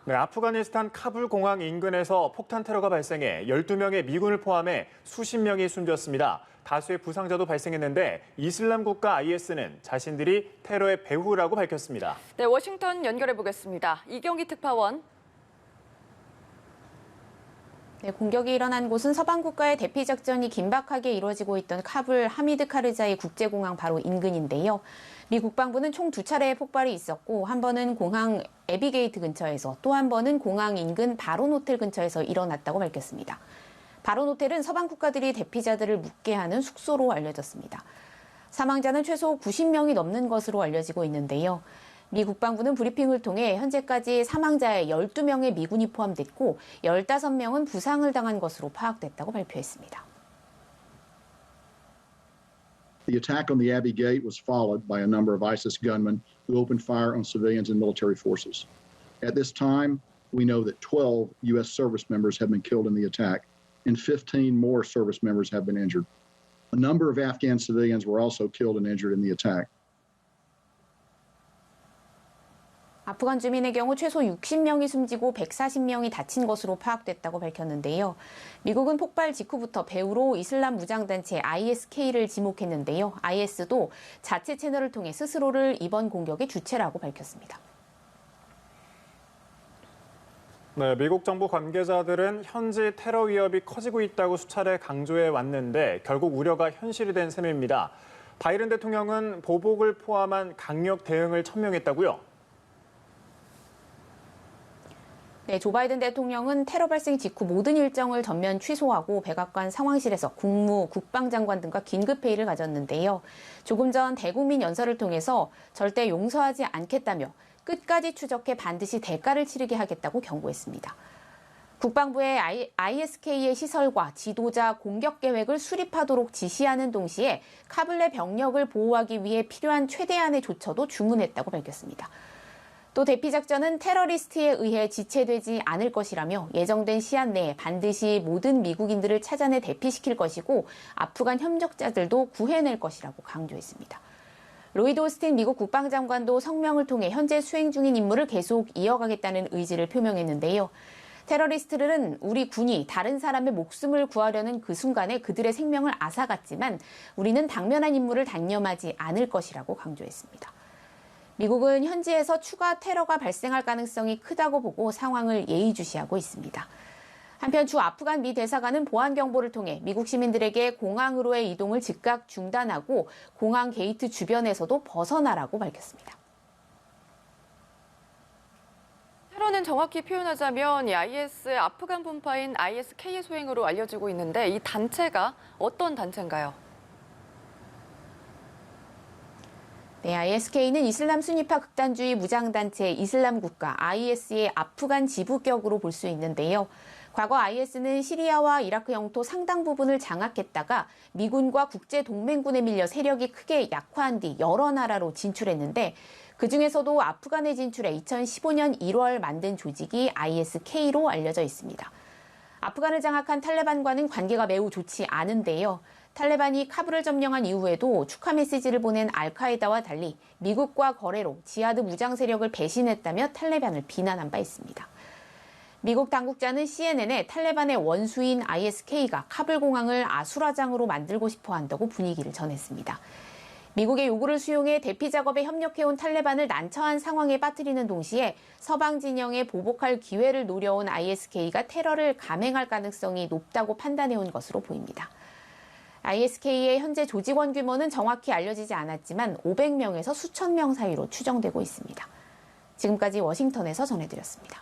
네, 아프가니스탄 카불 공항 인근에서 폭탄 테러가 발생해 12명의 미군을 포함해 수십 명이 숨졌습니다. 다수의 부상자도 발생했는데 이슬람 국가 IS는 자신들이 테러의 배후라고 밝혔습니다. 네, 워싱턴 연결해 보겠습니다. 이경기 특파원. 네, 공격이 일어난 곳은 서방 국가의 대피 작전이 긴박하게 이루어지고 있던 카불 하미드 카르자이 국제공항 바로 인근인데요. 미 국방부는 총 2차례의 폭발이 있었고 한 번은 공항 에비게이트 근처에서 또 한 번은 공항 인근 바론 호텔 근처에서 일어났다고 밝혔습니다. 바론 호텔은 서방 국가들이 대피자들을 묵게 하는 숙소로 알려졌습니다. 사망자는 최소 90명이 넘는 것으로 알려지고 있는데요. 미 국방부는 브리핑을 통해 현재까지 사망자의 12명의 미군이 포함됐고 15명은 부상을 당한 것으로 파악됐다고 발표했습니다. The attack on the Abbey Gate was followed by a number of ISIS gunmen who opened fire on civilians and military forces. At this time, we know that 12 U.S. service members have been killed in the attack, and 15 more service members have been injured. A number of Afghan civilians were also killed and injured in the attack. 아프간 주민의 경우 최소 60명이 숨지고 140명이 다친 것으로 파악됐다고 밝혔는데요. 미국은 폭발 직후부터 배후로 이슬람 무장단체 ISK를 지목했는데요. IS도 자체 채널을 통해 스스로를 이번 공격의 주체라고 밝혔습니다. 네, 미국 정부 관계자들은 현지 테러 위협이 커지고 있다고 수차례 강조해 왔는데 결국 우려가 현실이 된 셈입니다. 바이든 대통령은 보복을 포함한 강력 대응을 천명했다고요? 네, 조 바이든 대통령은 테러 발생 직후 모든 일정을 전면 취소하고 백악관 상황실에서 국무, 국방장관 등과 긴급회의를 가졌는데요. 조금 전 대국민 연설을 통해서 절대 용서하지 않겠다며 끝까지 추적해 반드시 대가를 치르게 하겠다고 경고했습니다. 국방부의 ISK의 시설과 지도자 공격 계획을 수립하도록 지시하는 동시에 카불 내 병력을 보호하기 위해 필요한 최대한의 조처도 주문했다고 밝혔습니다. 또 대피 작전은 테러리스트에 의해 지체되지 않을 것이라며 예정된 시한 내에 반드시 모든 미국인들을 찾아내 대피시킬 것이고 아프간 협력자들도 구해낼 것이라고 강조했습니다. 로이드 오스틴 미국 국방장관도 성명을 통해 현재 수행 중인 임무를 계속 이어가겠다는 의지를 표명했는데요. 테러리스트들은 우리 군이 다른 사람의 목숨을 구하려는 그 순간에 그들의 생명을 앗아갔지만 우리는 당면한 임무를 단념하지 않을 것이라고 강조했습니다. 미국은 현지에서 추가 테러가 발생할 가능성이 크다고 보고 상황을 예의주시하고 있습니다. 한편 주 아프간 미 대사관은 보안 경보를 통해 미국 시민들에게 공항으로의 이동을 즉각 중단하고 공항 게이트 주변에서도 벗어나라고 밝혔습니다. 테러는 정확히 표현하자면 이 IS의 아프간 분파인 ISK의 소행으로 알려지고 있는데 이 단체가 어떤 단체인가요? 네, ISK는 이슬람 순위파 극단주의 무장단체 이슬람 국가 IS의 아프간 지부격으로 볼 수 있는데요. 과거 IS는 시리아와 이라크 영토 상당 부분을 장악했다가 미군과 국제동맹군에 밀려 세력이 크게 약화한 뒤 여러 나라로 진출했는데 그중에서도 아프간에 진출해 2015년 1월 만든 조직이 ISK로 알려져 있습니다. 아프간을 장악한 탈레반과는 관계가 매우 좋지 않은데요. 탈레반이 카불을 점령한 이후에도 축하 메시지를 보낸 알카에다와 달리 미국과 거래로 지하드 무장 세력을 배신했다며 탈레반을 비난한 바 있습니다. 미국 당국자는 CNN에 탈레반의 원수인 ISK가 카불 공항을 아수라장으로 만들고 싶어 한다고 분위기를 전했습니다. 미국의 요구를 수용해 대피 작업에 협력해온 탈레반을 난처한 상황에 빠뜨리는 동시에 서방 진영에 보복할 기회를 노려온 ISK가 테러를 감행할 가능성이 높다고 판단해온 것으로 보입니다. ISK의 현재 조직원 규모는 정확히 알려지지 않았지만 500명에서 수천 명 사이로 추정되고 있습니다. 지금까지 워싱턴에서 전해드렸습니다.